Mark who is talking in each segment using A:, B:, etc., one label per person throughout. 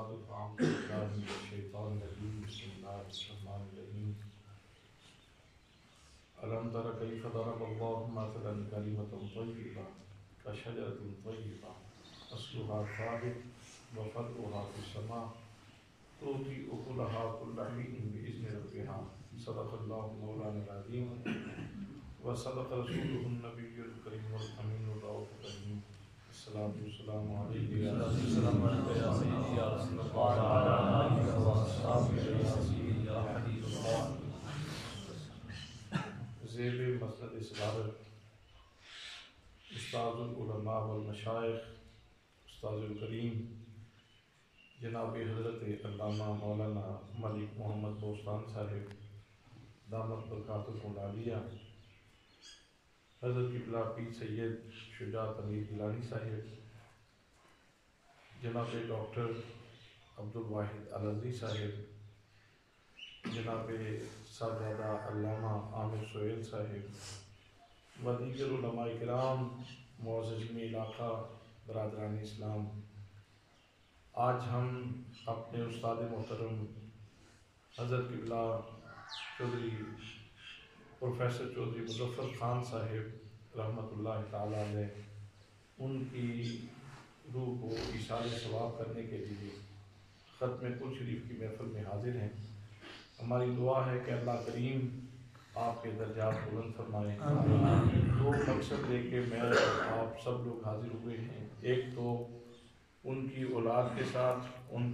A: بعد فأعوذ بالله من الشيطان الرجيم بسم الله الرحمن الرحيم ألم تر كيف ضرب الله مثلا كلمة طيبة كشجرة طيبة أصلها ثابت وفرعها في السماء تؤتي أكلها كل حين بإذن ربها صدق الله مولانا العظيم وصدق رسوله النبي الكريم والأمين الرؤوف الرحيم الصلاة والسلام عليك يا رسول الله يا سيدي يا رسول الله وعلى آله وأصحابه يا سيدي يا حبيب الله. ذیل مسند صدارت استاد العلماء والمشائخ استاد الکریم جناب حضرت علامہ مولانا ملک محمد بوستان صاحب دامت برکاتہ العالیہ، حضرت قبلہ پیر سید شجاعت امیر گیلانی صاحب، جناب ڈاکٹر عبدالواحد الازری صاحب، جناب صاحبزادہ علامہ عامر سہیل صاحب و دیگر علماء کرام، معززین علاقہ، برادران اسلام، آج ہم اپنے استاد محترم حضرت قبلہ چودھری پروفیسر چودھری مظفر خان صاحب رحمۃ اللہ تعالیٰ علیہ ان کی روح کو ایصال ثواب کرنے کے لیے ختم کل شریف کی محفل میں حاضر ہیں۔ ہماری دعا ہے کہ اللہ کریم آپ کے درجات بلند فرمائے۔ دو مقصد لے کے میں آپ سب لوگ حاضر ہوئے ہیں، ایک تو ان کی اولاد کے ساتھ، ان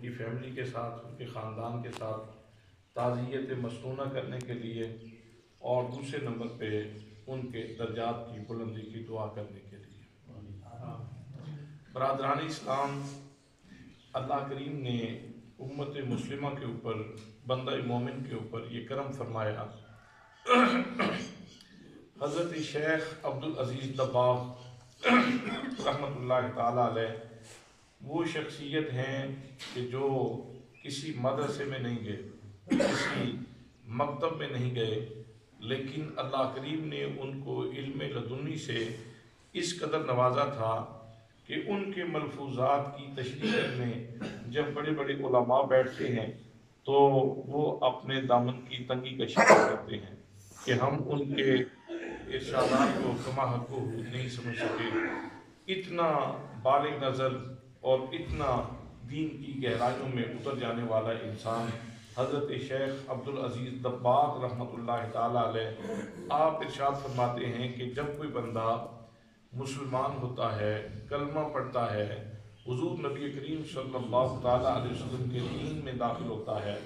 A: کی فیملی کے ساتھ، ان کے خاندان کے ساتھ تعزیت مسنونہ کرنے کے لیے، اور دوسرے نمبر پہ ان کے درجات کی بلندی کی دعا کرنے کے لیے۔ برادران اسلام، اللہ کریم نے امت مسلمہ کے اوپر، بندہ مومن کے اوپر یہ کرم فرمایا۔ حضرت شیخ عبدالعزیز دباغ رحمۃ اللہ تعالیٰ علیہ وہ شخصیت ہیں کہ جو کسی مدرسے میں نہیں گئے، کسی مکتب میں نہیں گئے، لیکن اللہ کریم نے ان کو علم لدنی سے اس قدر نوازا تھا کہ ان کے ملفوظات کی تشریح کرنے جب بڑے بڑے علماء بیٹھتے ہیں تو وہ اپنے دامن کی تنگی کا شکار کرتے ہیں کہ ہم ان کے ارشادات کو کما حق کو نہیں سمجھ سکے۔ اتنا بالغ نظر اور اتنا دین کی گہرائیوں میں اتر جانے والا انسان حضرت شیخ عبدالعزیز دباغ رحمۃ اللہ تعالیٰ علیہ، آپ ارشاد فرماتے ہیں کہ جب کوئی بندہ مسلمان ہوتا ہے، کلمہ پڑھتا ہے، حضور نبی کریم صلی اللہ تعالیٰ علیہ وسلم کے دین میں داخل ہوتا ہے،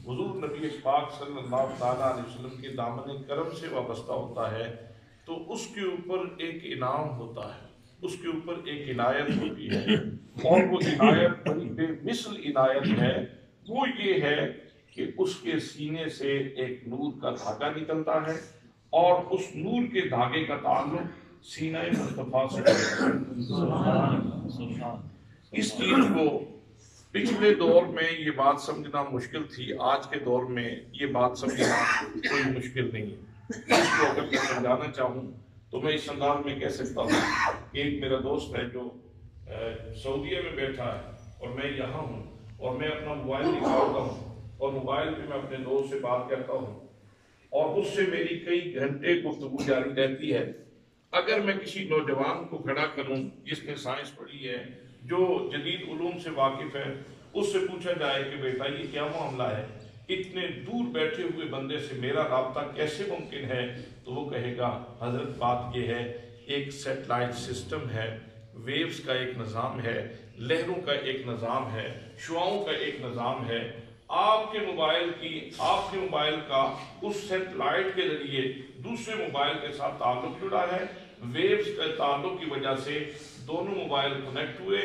A: حضور نبی پاک صلی اللہ تعالیٰ علیہ وسلم کے دامن کرم سے وابستہ ہوتا ہے، تو اس کے اوپر ایک انعام ہوتا ہے، اس کے اوپر ایک عنایت ہوتی ہے، اور وہ عنایت بڑی بے مثل عنایت ہے۔ وہ یہ ہے کہ اس کے سینے سے ایک نور کا دھاگا نکلتا ہے، اور اس نور کے دھاگے کا تعلق سینہ مصطفیٰ سے اس چیز کو پچھلے دور میں یہ بات سمجھنا مشکل تھی، آج کے دور میں یہ بات سمجھنا کوئی مشکل نہیں ہے۔ اس کو اگر میں سمجھانا چاہوں تو میں اس انداز میں کہہ سکتا ہوں کہ ایک میرا دوست ہے جو سعودیہ میں بیٹھا ہے اور میں یہاں ہوں، اور میں اپنا موبائل نکالتا ہوں اور موبائل پہ میں اپنے دوست سے بات کرتا ہوں، اور اس سے میری کئی گھنٹے گفتگو جاری رہتی ہے۔ اگر میں کسی نوجوان کو کھڑا کروں جس نے سائنس پڑھی ہے، جو جدید علوم سے واقف ہے، اس سے پوچھا جائے کہ بیٹا یہ کیا معاملہ ہے، اتنے دور بیٹھے ہوئے بندے سے میرا رابطہ کیسے ممکن ہے، تو وہ کہے گا حضرت بات یہ ہے، ایک سیٹلائٹ سسٹم ہے، ویوز کا ایک نظام ہے، لہروں کا ایک نظام ہے، شعاؤں کا ایک نظام ہے۔ آپ کے موبائل کا اس سیٹلائٹ کے ذریعے دوسرے موبائل کے ساتھ تعلق جڑا ہے، ویوز کے تعلق کی وجہ سے دونوں موبائل کنیکٹ ہوئے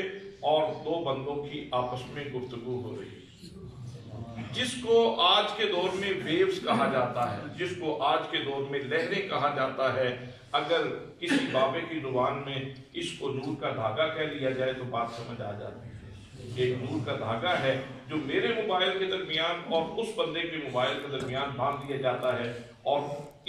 A: اور دو بندوں کی آپس میں گفتگو ہو رہی ہے، جس کو آج کے دور میں ویوز کہا جاتا ہے، جس کو آج کے دور میں لہریں کہا جاتا ہے۔ اگر کسی بابے کی زبان میں اس کو نور کا دھاگا کہہ لیا جائے تو بات سمجھ آ جاتی ہے۔ ایک نور کا دھاگا ہے جو میرے موبائل کے درمیان اور اس بندے کے موبائل کے درمیان باندھ دیا جاتا ہے، اور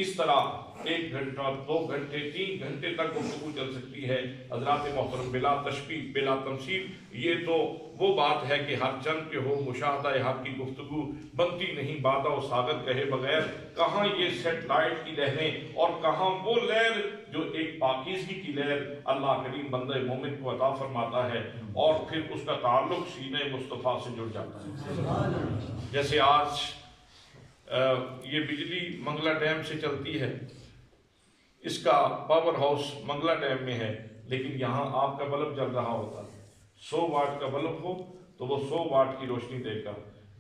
A: اس طرح 1 گھنٹہ 2 گھنٹے 3 گھنٹے تک گفتگو چل سکتی ہے حضرات محترم، بلا تشبیہ بلا تمثیل۔ یہ تو وہ بات ہے کہ ہر چند کے ہو مشاہدہ حق کی گفتگو بنتی نہیں بادہ و ساغر کہے بغیر۔ کہاں یہ سیٹلائٹ کی لہریں اور کہاں وہ لہر جو ایک پاکیزگی کی لہر اللہ کریم بندہ مومن کو عطا فرماتا ہے اور پھر اس کا تعلق سینہ مصطفیٰ سے جڑ جاتا ہے۔ جیسے آج یہ بجلی منگلا ڈیم سے چلتی ہے، اس کا پاور ہاؤس منگلا ڈیم میں ہے، لیکن یہاں آپ کا بلب جل رہا ہوتا ہے۔ 100 واٹ کا بلب ہو تو وہ 100 واٹ کی روشنی دے گا،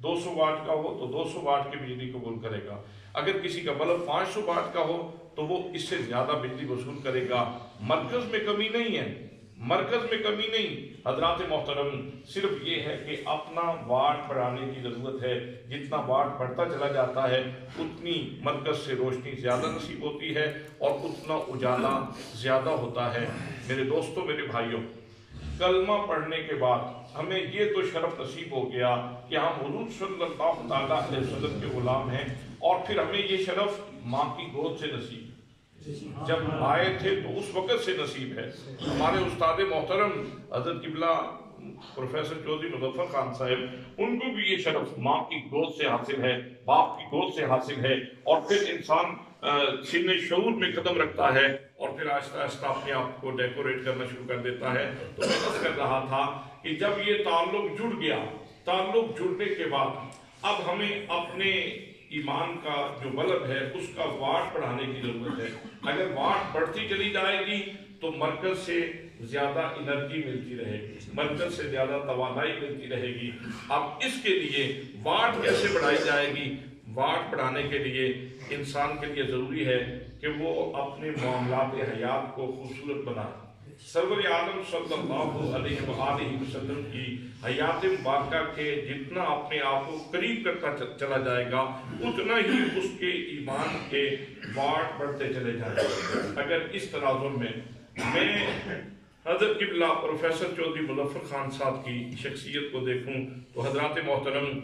A: 200 واٹ کا ہو تو 200 واٹ کی بجلی قبول کرے گا۔ اگر کسی کا بلب 500 واٹ کا ہو تو وہ اس سے زیادہ بجلی وصول کرے گا۔ مرکز میں کمی نہیں ہے، مرکز میں کمی نہیں۔ حضرات محترم، صرف یہ ہے کہ اپنا واٹ بڑھانے کی ضرورت ہے۔ جتنا واٹ بڑھتا چلا جاتا ہے اتنی مرکز سے روشنی زیادہ نصیب ہوتی ہے اور اتنا اجالا زیادہ ہوتا ہے۔ میرے دوستوں، میرے بھائیوں، کلمہ پڑھنے کے بعد ہمیں یہ تو شرف نصیب ہو گیا کہ ہم حضور صلی اللہ تعالیٰ علیہ وسلم کے غلام ہیں، اور پھر ہمیں یہ شرف ماں کی گود سے نصیب ہے۔ جب آئے تھے تو اس وقت سے نصیب ہے۔ ہمارے استاد محترم حضرت قبلہ پروفیسر چودھری مظفر خان صاحب، ان کو بھی یہ شرف ماں کی گود سے حاصل ہے، باپ کی گود سے حاصل ہے، اور پھر انسان سن شعور میں قدم رکھتا ہے اور پھر آہستہ آہستہ اپنے آپ کو ڈیکوریٹ کرنا شروع کر دیتا ہے۔ تو میں بس کر رہا تھا کہ جب یہ تعلق جڑ گیا، تعلق جڑنے کے بعد اب ہمیں اپنے ایمان کا جو بلب ہے اس کا واٹ بڑھانے کی ضرورت ہے۔ اگر واٹ بڑھتی چلی جائے گی تو مرکز سے زیادہ انرجی ملتی رہے گی، مرکز سے زیادہ توانائی ملتی رہے گی۔ اب اس کے لیے واٹ کیسے بڑھائی جائے گی؟ واٹ بڑھانے کے لیے انسان کے لیے ضروری ہے کہ وہ اپنے معاملات حیات کو خوبصورت بنائے۔ سرور عالم صلی اللہ علیہ وآلہ وسلم کی حیات مبارکہ کے جتنا اپنے آپ کو قریب کرتا چلا جائے گا اتنا ہی اس کے ایمان کے واٹ بڑھتے چلے جائیں گے۔ اگر اس تناظر میں حضرت قبلہ پروفیسر چودھری مظفر خان صاحب کی شخصیت کو دیکھوں تو حضرات محترم،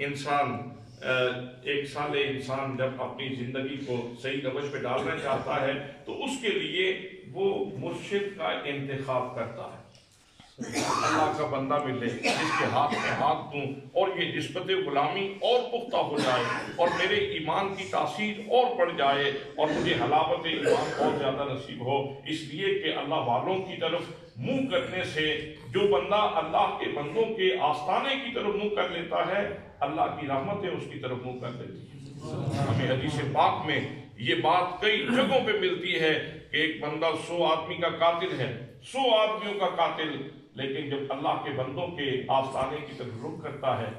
A: انسان ایک سال انسان جب اپنی زندگی کو صحیح روش پہ ڈالنا چاہتا ہے تو اس کے لیے وہ مرشد کا انتخاب کرتا ہے۔ اللہ کا بندہ ملے جس کے ہاتھ میں ہاتھ دوں اور یہ نسبت غلامی اور پختہ ہو جائے اور میرے ایمان کی تاثیر اور بڑھ جائے اور مجھے حلاوت ایمان اور زیادہ نصیب ہو۔ اس لیے کہ اللہ والوں کی طرف منہ کرنے سے جو بندہ اللہ کے بندوں کے آستانے کی طرف منہ کر لیتا ہے، اللہ کی رحمتیں اس کی طرف منہ کر لیتی ہیں۔ ہمیں حدیث پاک میں یہ بات کئی جگہوں پہ ملتی ہے کہ ایک بندہ 100 آدمی کا قاتل ہے، 100 آدمیوں کا قاتل، لیکن جب اللہ کے بندوں کے آستانے کی طرف رخ کرتا ہے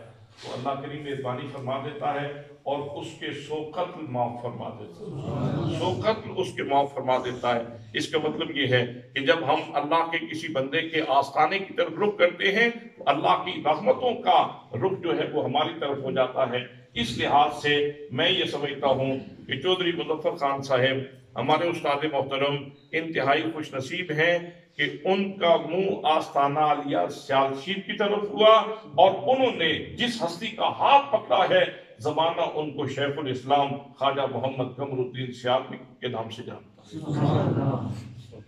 A: تو اللہ کریم مہربانی فرما دیتا ہے اور اس کے 100 قتل معاف فرما دیتا ہے، 100 قتل اس کے معاف فرما دیتا ہے۔ اس کا مطلب یہ ہے کہ جب ہم اللہ کے کسی بندے کے آستانے کی طرف رخ کرتے ہیں تو اللہ کی رحمتوں کا رخ جو ہے وہ ہماری طرف ہو جاتا ہے۔ اس لحاظ سے میں یہ سمجھتا ہوں کہ چودھری مظفر خان صاحب ہمارے استاد محترم انتہائی خوش نصیب ہیں کہ ان کا منہ آستانہ عالیہ سیالشید کی طرف ہوا اور انہوں نے جس ہستی کا ہاتھ پکڑا ہے زمانہ ان کو شیخ الاسلام خواجہ محمد قمر الدین سیالوی کے نام سے جانتا ہے۔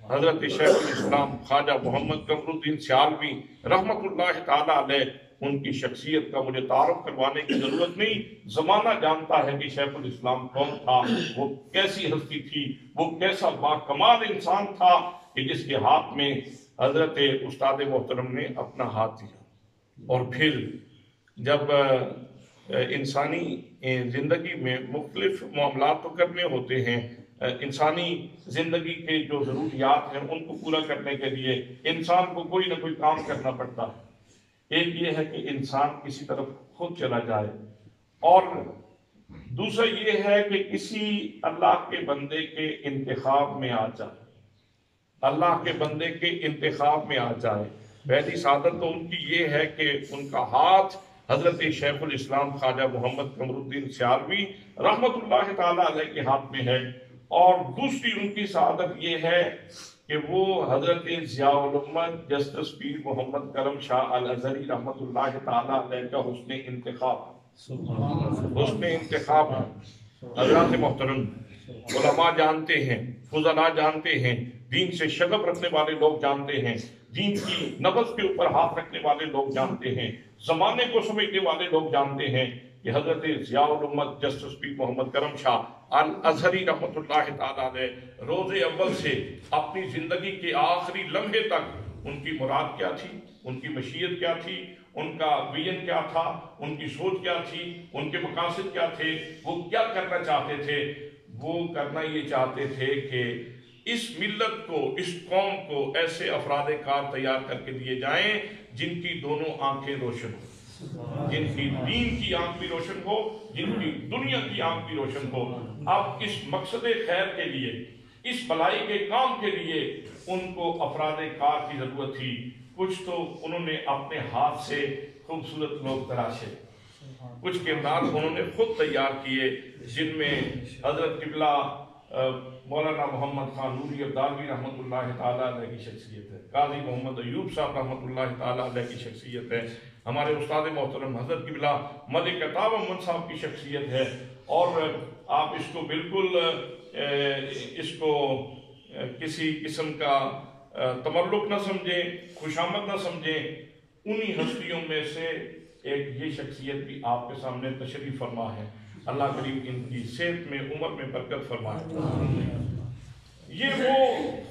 A: حضرت شیخ الاسلام خواجہ محمد قمر الدین سیالوی رحمت اللہ تعالی علیہ، ان کی شخصیت کا مجھے تعارف کروانے کی ضرورت نہیں، زمانہ جانتا ہے کہ شیخ الاسلام کون تھا، وہ کیسی ہستی تھی، وہ کیسا باکمال انسان تھا کہ جس کے ہاتھ میں حضرت استاد محترم نے اپنا ہاتھ دیا۔ اور پھر جب انسانی زندگی میں مختلف معاملات تو کرنے ہوتے ہیں، انسانی زندگی کے جو ضروریات ہیں ان کو پورا کرنے کے لیے انسان کو کوئی نہ کوئی کام کرنا پڑتا ہے۔ ایک یہ ہے کہ انسان کسی طرف خود چلا جائے، اور دوسرا یہ ہے کہ کسی اللہ کے بندے کے انتخاب میں آ جائے، اللہ کے بندے کے انتخاب میں آ جائے۔ پہلی سعادت تو ان کی یہ ہے کہ ان کا ہاتھ حضرت شیخ الاسلام خواجہ محمد قمر الدین سیالوی رحمت اللہ تعالی علیہ کے ہاتھ میں ہے، اور دوسری ان کی سعادت یہ ہے کہ وہ حضرت ضیاء الامت جسٹس پیر محمد کرم شاہ الازہری رحمت اللہ تعالی علیہ کا حسن انتخاب ہے۔ حضرات محترم، علماء جانتے ہیں، فضلاء جانتے ہیں، دین سے شغف رکھنے والے لوگ جانتے ہیں، دین کی نبض کے اوپر ہاتھ رکھنے والے لوگ جانتے ہیں، زمانے کو سمجھنے والے لوگ جانتے ہیں کہ حضرت ضیاء الامت جسٹس پیر محمد کرم شاہ الازہری رحمۃ اللہ تعالیٰ علیہ روز اول سے اپنی زندگی کے آخری لمحے تک ان کی مراد کیا تھی، ان کی مشیت کیا تھی، ان کا ویژن کیا تھا، ان کی سوچ کیا تھی، ان کے مقاصد کیا تھے، وہ کیا کرنا چاہتے تھے؟ وہ کرنا یہ چاہتے تھے کہ اس ملت کو، اس قوم کو ایسے افراد کار تیار کر کے دیے جائیں جن کی دونوں آنکھیں روشن ہو، جن کی دین کی آنکھ بھی روشن ہو، جن کی دنیا کی آنکھ بھی روشن ہو۔ اب اس مقصد خیر کے لیے، اس بھلائی کے کام کے لیے ان کو افراد کار کی ضرورت تھی۔ کچھ تو انہوں نے اپنے ہاتھ سے خوبصورت لوگ تراشے، کچھ کردار انہوں نے خود تیار کیے، جن میں حضرت قبلہ مولانا محمد خان نوری ابدالوی رحمۃ اللہ تعالیٰ علیہ کی شخصیت ہے، قاضی محمد ایوب صاحب رحمۃ اللہ تعالیٰ علیہ کی شخصیت ہے، ہمارے استاد محترم حضرت قبلہ ملک عطا محمد صاحب کی شخصیت ہے۔ اور آپ اس کو بالکل اس کو کسی قسم کا تملق نہ سمجھیں، خوشامد نہ سمجھیں، انہی ہستیوں میں سے ایک یہ شخصیت بھی آپ کے سامنے تشریف فرما ہے۔ اللہ کریم ان کی صحت میں، عمر میں برکت فرمائے۔ یہ وہ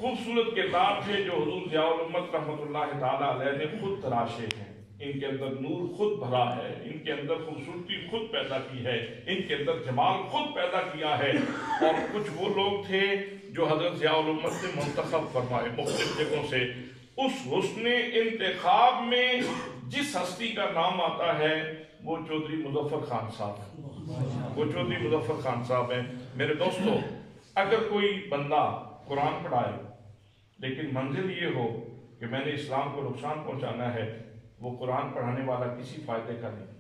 A: خوبصورت کردار تھے جو حضور ضیاء الامت رحمۃ اللہ تعالیٰ علیہ نے خود تراشے ہیں، ان کے اندر نور خود بھرا ہے، ان کے اندر خوبصورتی خود پیدا کی ہے، ان کے اندر جمال خود پیدا کیا ہے۔ اور کچھ وہ لوگ تھے جو حضرت ضیاء الامت نے منتخب فرمائے مختلف جگہوں سے۔ اس حسن انتخاب میں جس ہستی کا نام آتا ہے وہ چودھری مظفر خان صاحب ہیں، وہ چودھری مظفر خان صاحب ہیں۔ میرے دوستو، اگر کوئی بندہ قرآن پڑھائے لیکن منزل یہ ہو کہ میں نے اسلام کو نقصان پہنچانا ہے، وہ قرآن پڑھانے والا کسی فائدے کا نہیں۔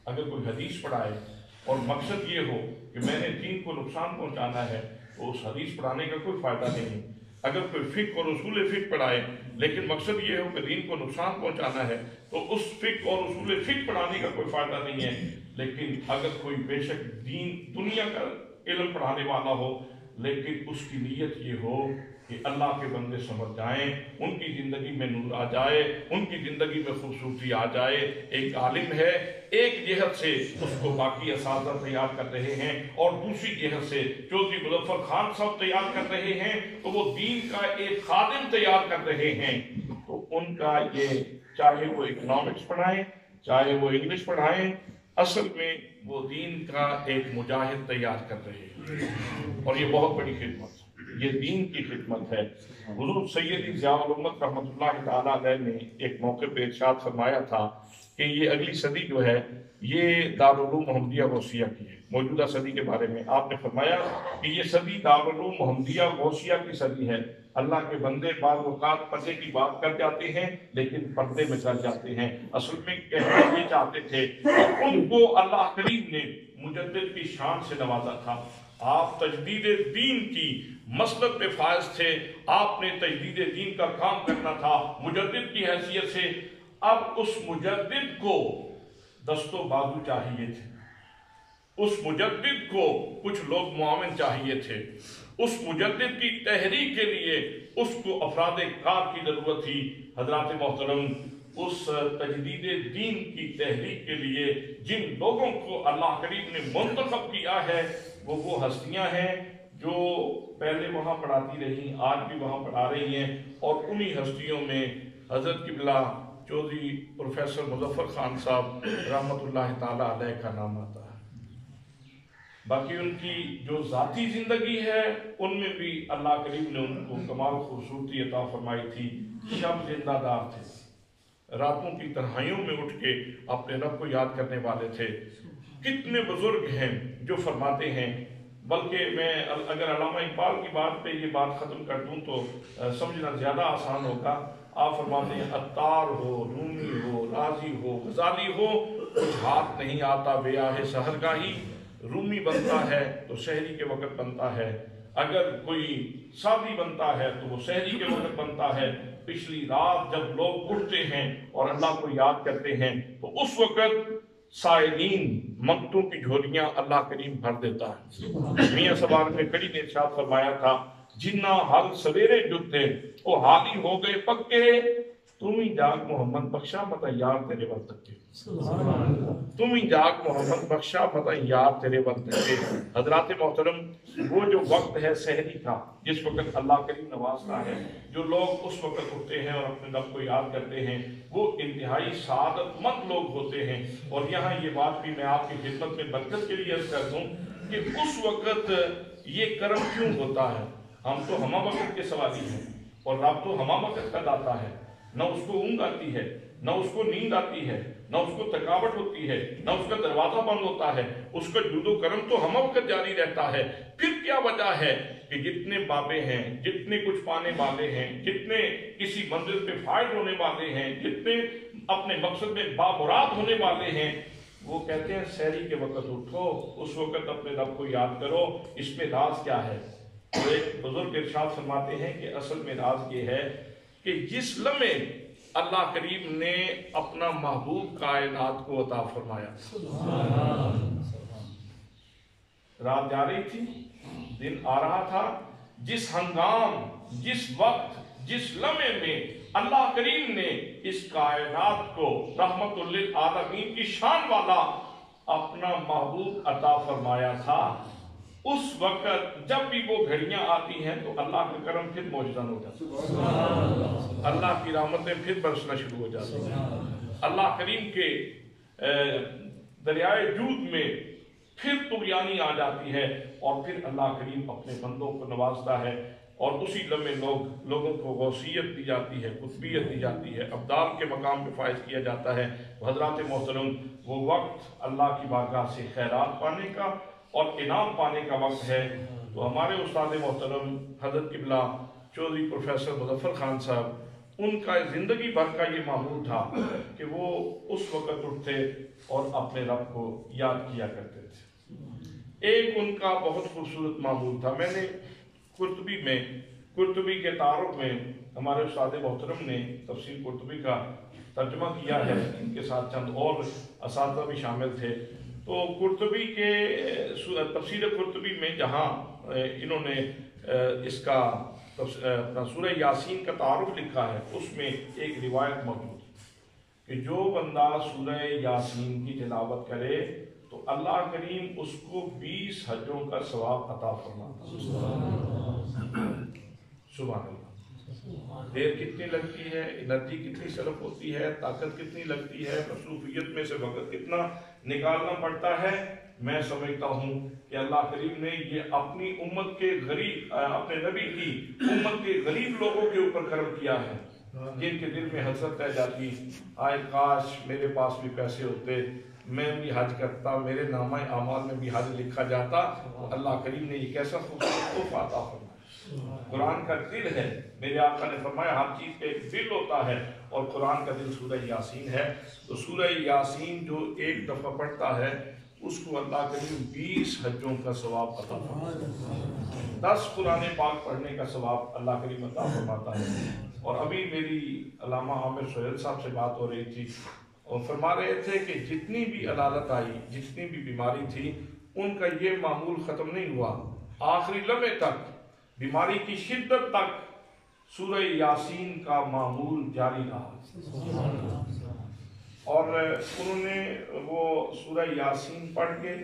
A: اگر کوئی حدیث پڑھائے اور مقصد یہ ہو کہ میں نے دین کو نقصان پہنچانا ہے، تو اس حدیث پڑھانے کا کوئی فائدہ نہیں۔ اگر کوئی فقہ اور اصول فقہ پڑھائے لیکن مقصد یہ ہو کہ دین کو نقصان پہنچانا ہے، تو اس فقہ اور اصول فقہ پڑھانے کا کوئی فائدہ نہیں ہے۔ لیکن اگر کوئی بے شک دین دنیا کا علم پڑھانے والا ہو لیکن اس کی نیت یہ ہو کہ اللہ کے بندے سمجھ جائیں، ان کی زندگی میں نور آ جائے، ان کی زندگی میں خوبصورتی آ جائے۔ ایک عالم ہے، ایک جہت سے اس کو باقی اساتذہ تیار کر رہے ہیں اور دوسری جہت سے چودھری مظفر خان صاحب تیار کر رہے ہیں، تو وہ دین کا ایک خادم تیار کر رہے ہیں۔ تو ان کا یہ، چاہے وہ اکنامکس پڑھائیں، چاہے وہ انگلش پڑھائیں، اصل میں وہ دین کا ایک مجاہد تیار کر رہے ہیں۔ اور یہ بہت بڑی خدمت ہے، یہ دین کی خدمت ہے۔ حضور سیدی ضیاء الامت رحمۃ اللہ تعالیٰ علیہ نے ایک موقع پہ ارشاد فرمایا تھا کہ یہ اگلی صدی جو ہے یہ دارالعلوم محمدیہ غوثیہ کی ہے۔ موجودہ صدی کے بارے میں آپ نے فرمایا کہ یہ صدی دارالعلوم محمدیہ غوثیہ کی صدی ہے۔ اللہ کے بندے بعض اوقات پردے کی بات کر جاتے ہیں لیکن پردے میں چل جاتے ہیں۔ اصل میں کہنا یہ چاہتے تھے، ان کو اللہ کریم نے مجدد کی شان سے نوازا تھا۔ آپ تجدید دین کی مسلک پہ فائز تھے، آپ نے تجدید دین کا کام کرنا تھا مجدد کی حیثیت سے۔ اب اس مجدد کو دست و بازو چاہیے تھے، اس مجدد کو کچھ لوگ معاون چاہیے تھے، اس مجدد کی تحریک کے لیے اس کو افراد کار کی ضرورت تھی۔ حضرات محترم، اس تجدید دین کی تحریک کے لیے جن لوگوں کو اللہ کریم نے منتخب کیا ہے وہ ہستیاں ہیں جو پہلے وہاں پڑھاتی رہی، آج بھی وہاں پڑھا رہی ہیں۔ اور انہی ہستیوں میں حضرت قبلہ چودھری پروفیسر مظفر خان صاحب رحمۃ اللہ تعالیٰ علیہ کا نام آتا ہے۔ باقی ان کی جو ذاتی زندگی ہے ان میں بھی اللہ کریم نے ان کو کمال خوبصورتی عطا فرمائی تھی۔ شب زندہ دار تھے، راتوں کی تنہائیوں میں اٹھ کے اپنے رب کو یاد کرنے والے تھے۔ کتنے بزرگ ہیں جو فرماتے ہیں، بلکہ میں اگر علامہ اقبال کی بات پہ یہ بات ختم کر دوں تو سمجھنا زیادہ آسان ہوگا۔ آپ فرماتے ہیں، عطار ہو، رومی ہو، رازی ہو، غزالی ہو، کچھ ہاتھ نہیں آتا بے آہ سحرگاہی۔ رومی بنتا ہے تو سحری کے وقت بنتا ہے، اگر کوئی سادی بنتا ہے تو وہ سحری کے وقت بنتا ہے۔ پچھلی رات جب لوگ اٹھتے ہیں اور اللہ کو یاد کرتے ہیں تو اس وقت سائلین منگتوں کی جھولیاں اللہ کریم بھر دیتا ہے۔ میاں سبار میں کڑی نے ارشاد فرمایا تھا، جنہ حال سویرے جو تھے وہ حالی ہو گئے پکے، تم ہی جاگ محمد بخشا متا یار تیرے وقت تک، تم ہی جاگ محمد بخشا متا یار تیرے وقت تک۔ حضرات محترم، وہ جو وقت ہے سحری کا، جس وقت اللہ کریم نوازتا ہے، جو لوگ اس وقت اٹھتے ہیں اور اپنے رب کو یاد کرتے ہیں، وہ انتہائی سعادت مند لوگ ہوتے ہیں۔ اور یہاں یہ بات بھی میں آپ کی خدمت میں برکت کے لیے عرض کر دوں کہ اس وقت یہ کرم کیوں ہوتا ہے؟ ہم تو ہمہ وقت کے سوالی ہیں، اور رب تو ہمہ وقت کا داتا ہے، نہ اس کو اونگ آتی ہے، نہ اس کو نیند آتی ہے، نہ اس کو تھکاوٹ ہوتی ہے، نہ اس کا دروازہ بند ہوتا ہے، اس کا جود و کرم تو ہمہ وقت جاری رہتا ہے۔ پھر کیا وجہ ہے کہ جتنے بابے ہیں، جتنے کچھ پانے والے ہیں، جتنے کسی منزل پہ فائز ہونے والے ہیں، جتنے اپنے مقصد میں بامراد ہونے والے ہیں، وہ کہتے ہیں سحری کے وقت اٹھو، اس وقت اپنے رب کو یاد کرو۔ اس میں راز کیا ہے؟ تو ایک بزرگ ارشاد فرماتے ہیں کہ اصل میں راز یہ ہے کہ جس لمحے اللہ کریم نے اپنا محبوب کائنات کو عطا فرمایا، رات جا رہی تھی، دن آ رہا تھا، جس ہنگام، جس وقت، جس لمحے میں اللہ کریم نے اس کائنات کو رحمت للعالمین کی شان والا اپنا محبوب عطا فرمایا تھا، اس وقت جب بھی وہ گھڑیاں آتی ہیں تو اللہ کا کرم پھر موجزن ہو جاتا ہے، اللہ کی رحمتیں پھر برسنا شروع ہو جاتی ہیں، اللہ کریم کے دریائے جود میں پھر طغیانی آ جاتی ہے، اور پھر اللہ کریم اپنے بندوں کو نوازتا ہے، اور اسی لمحے لوگوں کو غوثیت دی جاتی ہے، قطبیت دی جاتی ہے، ابدال کے مقام پہ فائز کیا جاتا ہے۔ حضرات محترم، وہ وقت اللہ کی بارگاہ سے خیرات پانے کا اور انعام پانے کا وقت ہے۔ تو ہمارے استاد محترم حضرت قبلہ چودھری پروفیسر مظفر خان صاحب، ان کا زندگی بھر کا یہ معمول تھا کہ وہ اس وقت اٹھتے اور اپنے رب کو یاد کیا کرتے تھے۔ ایک ان کا بہت خوبصورت معمول تھا، میں نے قرطبی کے تعارف میں ہمارے استاد محترم نے تفسیر قرطبی کا ترجمہ کیا ہے، ان کے ساتھ چند اور اساتذہ بھی شامل تھے۔ تو قرطبی کے تفسیر قرطبی میں جہاں انہوں نے اس کا اپنا سورہ یاسین کا تعارف لکھا ہے، اس میں ایک روایت موجود ہے کہ جو بندہ سورہ یاسین کی تلاوت کرے تو اللہ کریم اس کو 20 حجوں کا ثواب عطا فرماتا ہے۔ سبحان اللہ۔ دیر کتنی لگتی ہے، انرجی کتنی صرف ہوتی ہے، طاقت کتنی لگتی ہے، مصروفیت میں سے وقت کتنا نکالنا پڑتا ہے۔ میں سمجھتا ہوں کہ اللہ کریم نے یہ اپنی امت کے غریب، اپنے نبی کی امت کے غریب لوگوں کے اوپر کرم کیا ہے، جن کے دل میں حسرت رہ جاتی، آئے کاش میرے پاس بھی پیسے ہوتے، میں بھی حج کرتا، میرے نامہ اعمال میں بھی حج لکھا جاتا۔ اللہ کریم نے یہ کیسا خوبصورت تحفہ عطا فرمایا۔ قرآن کا دل ہے، میرے آقا نے فرمایا ہر چیز کا ایک دل ہوتا ہے، اور قرآن کا دل سورہ یاسین ہے۔ تو سورہ یاسین جو ایک دفعہ پڑھتا ہے اس کو اللہ کریم 20 حجوں کا ثواب عطا فرماتا ہے، 10 قرآن پاک پڑھنے کا ثواب اللہ کریم عطا فرماتا ہے۔ اور ابھی میری علامہ عامر سہیل صاحب سے بات ہو رہی تھی، اور فرما رہے تھے کہ جتنی بھی علالت آئی، جتنی بھی بیماری تھی، ان کا یہ معمول ختم نہیں ہوا، آخری لمحے تک، بیماری کی شدت تک سورہ یاسین کا معمول جاری رہا، اور انہوں نے وہ سورہ یاسین پڑھ کے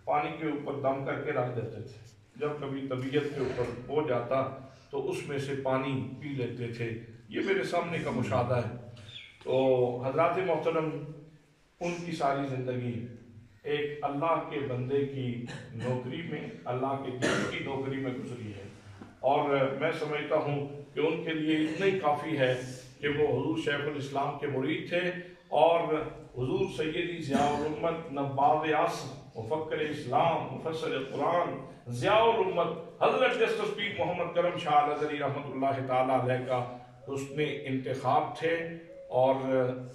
A: پانی کے اوپر دم کر کے رکھ دیتے تھے، جب کبھی طبیعت کے اوپر ہو جاتا تو اس میں سے پانی پی لیتے تھے۔ یہ میرے سامنے کا مشاہدہ ہے۔ تو حضرات محترم، ان کی ساری زندگی ایک اللہ کے بندے کی نوکری میں، اللہ کے دین کی نوکری میں گزری ہے، اور میں سمجھتا ہوں کہ ان کے لیے اتنا ہی کافی ہے کہ وہ حضور شیخ الاسلام کے مرید تھے، اور حضور سیدی ضیاء الامت نباغ اعظم مفکر اسلام مفسر قرآن ضیاء الامت حضرت جسٹس پیر محمد کرم شاہ الازہری رحمۃ اللہ تعالیٰ علیہ کا حسن انتخاب تھے، اور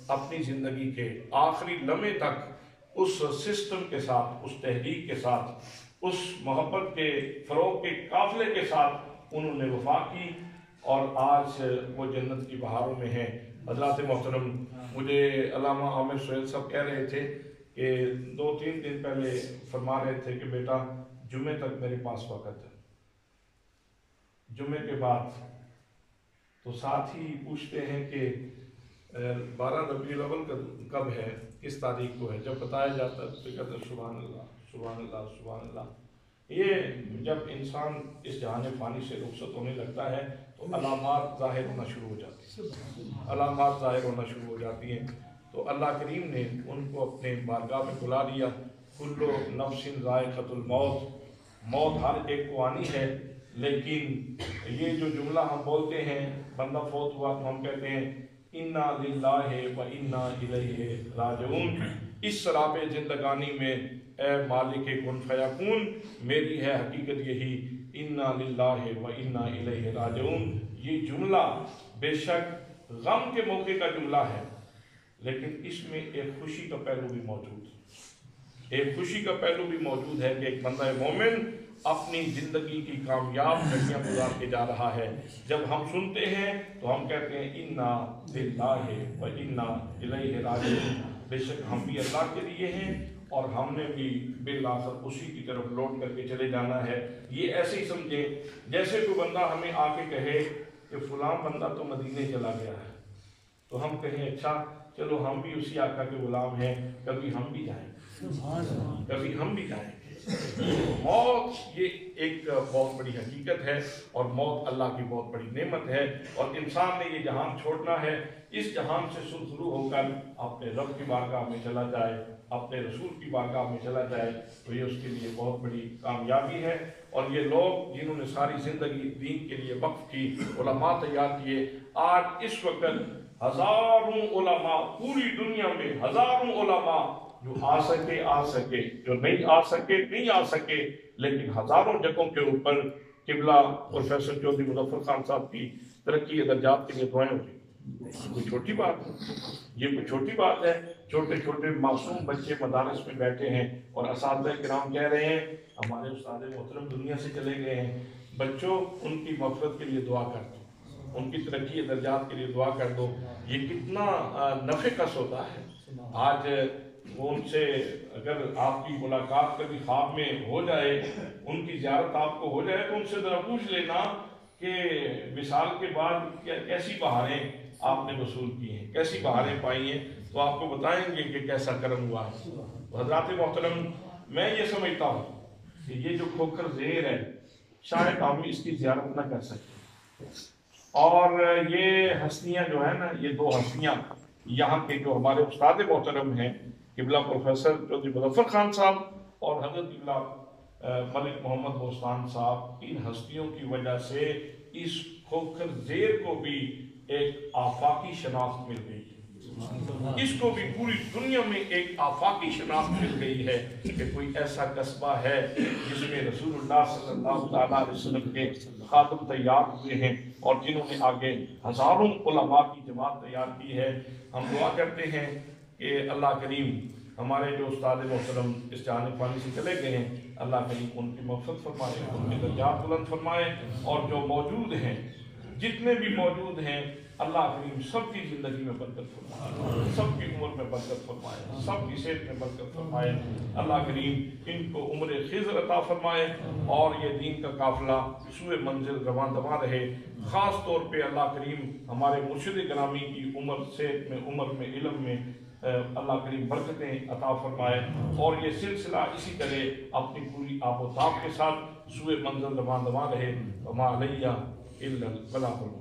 A: اپنی زندگی کے آخری لمحے تک اس سسٹم کے ساتھ، اس تحریک کے ساتھ، اس محبت کے فروغ کے قافلے کے ساتھ انہوں نے وفا کی، اور آج وہ جنت کی بہاروں میں ہیں۔ حضرات محترم، مجھے علامہ عامر سہیل صاحب کہہ رہے تھے کہ 2-3 دن پہلے فرما رہے تھے کہ بیٹا جمعے تک میرے پاس وقت ہے، جمعے کے بعد تو ساتھ ہی پوچھتے ہیں کہ 12 ربیع الاول کب ہے، کس تاریخ کو ہے، جب بتایا جاتا ہے تو کہتے ہیں سبحان اللہ سبحان اللہ سبحان اللہ۔ یہ جب انسان اس جہان فانی سے رخصت ہونے لگتا ہے تو علامات ظاہر ہونا شروع ہو جاتی ہیں، علامات ظاہر ہونا شروع ہو جاتی ہیں۔ تو اللہ کریم نے ان کو اپنے بارگاہ میں بلا لیا، کل نفس ذائقۃ الموت، موت ہر ایک کو آنی ہے، لیکن یہ جو جملہ ہم بولتے ہیں بندہ فوت ہوا تو ہم کہتے ہیں انا للہ و انا الیہ راجعون، اس سراب زندگانی میں اے مالک کن فیکون میری ہے حقیقت یہی، انا للہ و انا الیہ راجعون۔ یہ جملہ بے شک غم کے موقع کا جملہ ہے، لیکن اس میں ایک خوشی کا پہلو بھی موجود ہے، ایک خوشی کا پہلو بھی موجود ہے کہ ایک بندہ مومن اپنی زندگی کی کامیاب گھڑیاں گزار کے جا رہا ہے۔ جب ہم سنتے ہیں تو ہم کہتے ہیں انا للہ و انا الیہ راجعون، بے شک ہم بھی اللہ کے لیے ہیں اور ہم نے بھی بالآخر اسی کی طرف لوٹ کر کے چلے جانا ہے۔ یہ ایسے ہی سمجھیں جیسے کوئی بندہ ہمیں آ کے کہے کہ فلاں بندہ تو مدینے چلا گیا ہے، تو ہم کہیں اچھا چلو ہم بھی اسی آقا کے غلام ہیں، کبھی ہم بھی جائیں گے، کبھی ہم بھی جائیں گے۔ موت یہ ایک بہت بڑی حقیقت ہے اور موت اللہ کی بہت بڑی نعمت ہے، اور انسان نے یہ جہان چھوڑنا ہے، اس جہان سے سرخرو ہو کر اپنے رب کی بارگاہ میں چلا جائے، اپنے رسول کی بارگاہ میں چلا جائے، تو یہ اس کے لیے بہت بڑی کامیابی ہے۔ اور یہ لوگ جنہوں نے ساری زندگی دین کے لیے وقف کی، علماء تیار کیے، آج اس وقت ہزاروں علماء پوری دنیا میں، ہزاروں علماء جو آ سکے، جو نہیں آ سکے، لیکن ہزاروں جگہوں کے اوپر قبلہ پروفیسر چودھری مظفر خان صاحب کی ترقی درجات کے لیے دعائیں ہوگی۔ کوئی چھوٹی بات ہے؟ یہ کوئی چھوٹی بات ہے؟ چھوٹے چھوٹے معصوم بچے مدارس میں بیٹھے ہیں اور اساتذہ کرام کہہ رہے ہیں ہمارے استاد محترم دنیا سے چلے گئے ہیں، بچوں ان کی مغفرت کے لیے دعا کر دو، ان کی ترقی درجات کے لیے دعا کر دو۔ یہ کتنا نفع کا سودا ہے۔ آج وہ ان سے اگر آپ کی ملاقات کبھی خواب میں ہو جائے، ان کی زیارت آپ کو ہو جائے، تو ان سے ذرا پوچھ لینا کہ وصال کے بعد کیسی بہاریں آپ نے وصول کی ہیں، کیسی بہاریں پائی ہیں، تو آپ کو بتائیں گے کہ کیسا کرم ہوا ہے۔ حضرات محترم، میں یہ سمجھتا ہوں کہ یہ جو کھوکھر زیر ہے شاید ہم اس کی زیارت نہ کر سکتے، اور یہ ہستیاں جو ہیں نا، یہ دو ہستیاں یہاں کے جو ہمارے استاد محترم ہیں قبلہ پروفیسر چودھری مظفر خان صاحب اور حضرت قبلہ ملک محمد بوستان صاحب، ان ہستیوں کی وجہ سے اس کھوکھر زیر کو بھی ایک آفاقی شناخت مل گئی ہے، اس کو بھی پوری دنیا میں ایک آفاقی شناخت مل گئی ہے کہ کوئی ایسا قصبہ ہے جس میں رسول اللہ صلی اللہ علیہ وسلم کے خادم تیار ہوئے ہیں اور جنہوں نے آگے ہزاروں علماء کی جماعت تیار کی ہے۔ ہم دعا کرتے ہیں کہ اللہ کریم ہمارے جو استاد محترم اس جہان فانی سے چلے گئے ہیں، اللہ کریم ان کی مغفرت فرمائے، ان کے درجات بلند فرمائے، اور جو موجود ہیں، جتنے بھی موجود ہیں، اللہ کریم سب کی زندگی میں برکت فرمائے، سب کی عمر میں برکت فرمائے، سب کی صحت میں برکت فرمائے۔ اللہ کریم ان کو عمر خضر عطا فرمائے اور یہ دین کا قافلہ سوئے منزل رواں دواں رہے۔ خاص طور پہ اللہ کریم ہمارے مرشد گرامی کی عمر، صحت میں، عمر میں، علم میں اللہ کریم برکتیں عطا فرمائے، اور یہ سلسلہ اسی طرح اپنی پوری آب و تاب کے ساتھ سوئے منزل رواں دواں رہے۔ وما علیہ الا البلاغ۔